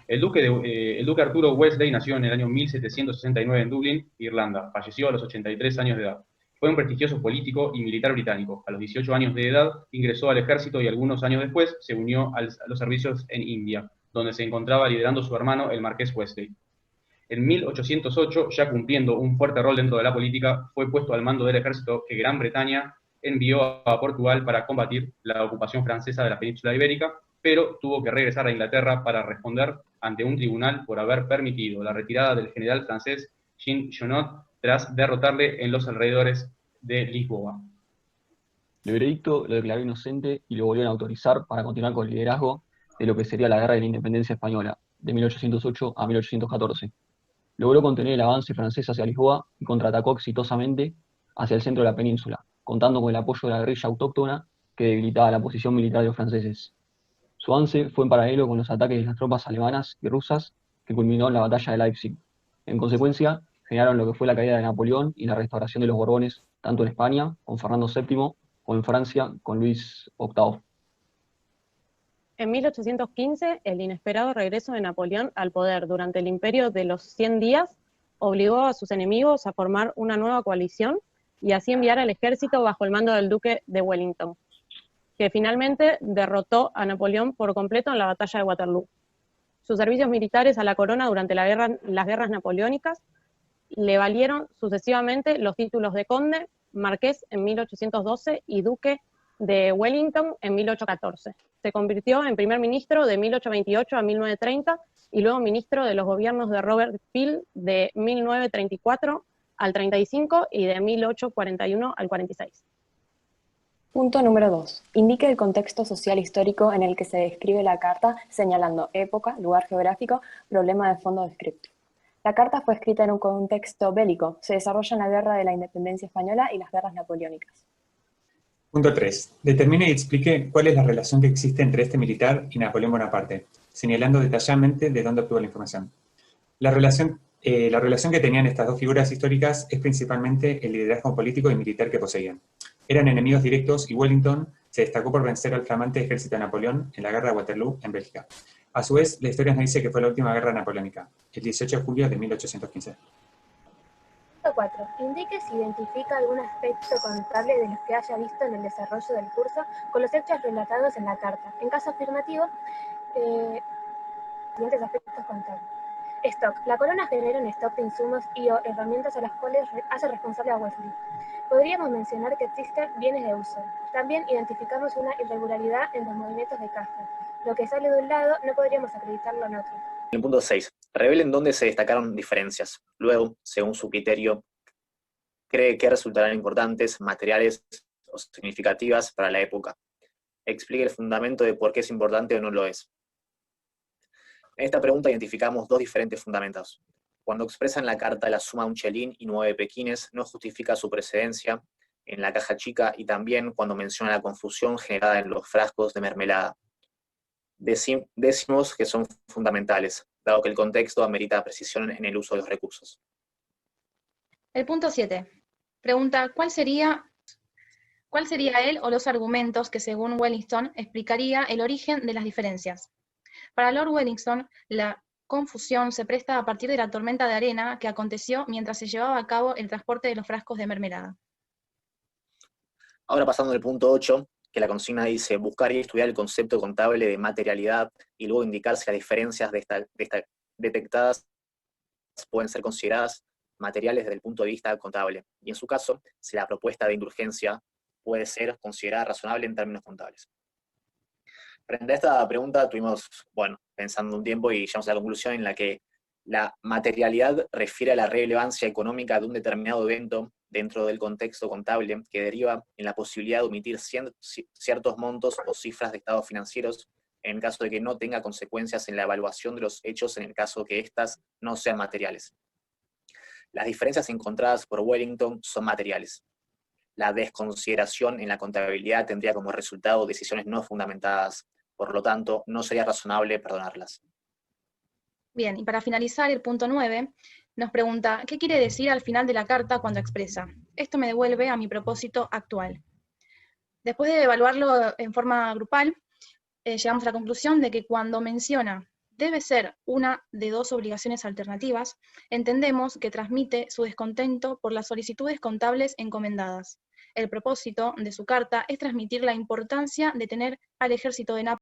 El duque Arturo Wellesley nació en el año 1769 en Dublín, Irlanda. Falleció a los 83 años de edad. Fue un prestigioso político y militar británico. A los 18 años de edad ingresó al ejército y algunos años después se unió a los servicios en India, donde se encontraba liderando su hermano, el marqués Wellesley. En 1808, ya cumpliendo un fuerte rol dentro de la política, fue puesto al mando del ejército que Gran Bretaña envió a Portugal para combatir la ocupación francesa de la península ibérica, pero tuvo que regresar a Inglaterra para responder ante un tribunal por haber permitido la retirada del general francés Jean Junot tras derrotarle en los alrededores de Lisboa. El veredicto lo declaró inocente y lo volvieron a autorizar para continuar con el liderazgo de lo que sería la Guerra de la Independencia Española, de 1808 a 1814. Logró contener el avance francés hacia Lisboa y contraatacó exitosamente hacia el centro de la península, contando con el apoyo de la guerrilla autóctona que debilitaba la posición militar de los franceses. Su avance fue en paralelo con los ataques de las tropas alemanas y rusas que culminó en la batalla de Leipzig. En consecuencia, generaron lo que fue la caída de Napoleón y la restauración de los Borbones, tanto en España, con Fernando VII, como en Francia, con Luis VIII. En 1815, el inesperado regreso de Napoleón al poder durante el Imperio de los 100 días obligó a sus enemigos a formar una nueva coalición y así enviar al ejército bajo el mando del duque de Wellington, que finalmente derrotó a Napoleón por completo en la batalla de Waterloo. Sus servicios militares a la corona durante las guerras napoleónicas le valieron sucesivamente los títulos de conde, marqués en 1812 y duque de Wellington en 1814. Se convirtió en primer ministro de 1828 a 1930 y luego ministro de los gobiernos de Robert Peel de 1934 al 35 y de 1841 al 46. Punto número 2. Indique el contexto social histórico en el que se describe la carta, señalando época, lugar geográfico, problema de fondo descripto. La carta fue escrita en un contexto bélico. Se desarrolla en la Guerra de la Independencia Española y las guerras napoleónicas. Punto 3. Determine y explique cuál es la relación que existe entre este militar y Napoleón Bonaparte, señalando detalladamente de dónde obtuvo la información. La relación que tenían estas dos figuras históricas es principalmente el liderazgo político y militar que poseían. Eran enemigos directos y Wellington se destacó por vencer al flamante ejército de Napoleón en la guerra de Waterloo en Bélgica. A su vez, la historia nos dice que fue la última guerra napoleónica, el 18 de julio de 1815. Punto 4. Indique si identifica algún aspecto contable de los que haya visto en el desarrollo del curso con los hechos relatados en la carta. En caso afirmativo, siguientes aspectos contables. Stock. La corona genera un stock de insumos y o herramientas a las cuales hace responsable a Wellesley. Podríamos mencionar que existen bienes de uso. También identificamos una irregularidad en los movimientos de caja. Lo que sale de un lado no podríamos acreditarlo en otro. En el punto 6. Revelen dónde se destacaron diferencias. Luego, según su criterio, cree que resultarán importantes, materiales o significativas para la época. Explique el fundamento de por qué es importante o no lo es. En esta pregunta identificamos dos diferentes fundamentos. Cuando expresa en la carta la suma de un chelín y 9 pequines, no justifica su precedencia en la caja chica y también cuando menciona la confusión generada en los frascos de mermelada. Decimos que son fundamentales, dado que el contexto amerita precisión en el uso de los recursos. El punto 7. Pregunta, ¿cuál sería él o los argumentos que según Wellington explicaría el origen de las diferencias? Para Lord Wellington, la confusión se presta a partir de la tormenta de arena que aconteció mientras se llevaba a cabo el transporte de los frascos de mermelada. Ahora pasando al punto 8, que la consigna dice buscar y estudiar el concepto contable de materialidad y luego indicar si las diferencias detectadas pueden ser consideradas materiales desde el punto de vista contable, y en su caso, si la propuesta de indulgencia puede ser considerada razonable en términos contables. Frente a esta pregunta estuvimos, pensando un tiempo y llegamos a la conclusión en la que la materialidad refiere a la relevancia económica de un determinado evento dentro del contexto contable que deriva en la posibilidad de omitir ciertos montos o cifras de estados financieros en caso de que no tenga consecuencias en la evaluación de los hechos en el caso que éstas no sean materiales. Las diferencias encontradas por Wellington son materiales. La desconsideración en la contabilidad tendría como resultado decisiones no fundamentadas, por lo tanto, no sería razonable perdonarlas. Bien, y para finalizar, el punto 9 nos pregunta, ¿qué quiere decir al final de la carta cuando expresa? Esto me devuelve a mi propósito actual. Después de evaluarlo en forma grupal, llegamos a la conclusión de que cuando menciona debe ser una de dos obligaciones alternativas, entendemos que transmite su descontento por las solicitudes contables encomendadas. El propósito de su carta es transmitir la importancia de tener al ejército de Nápoles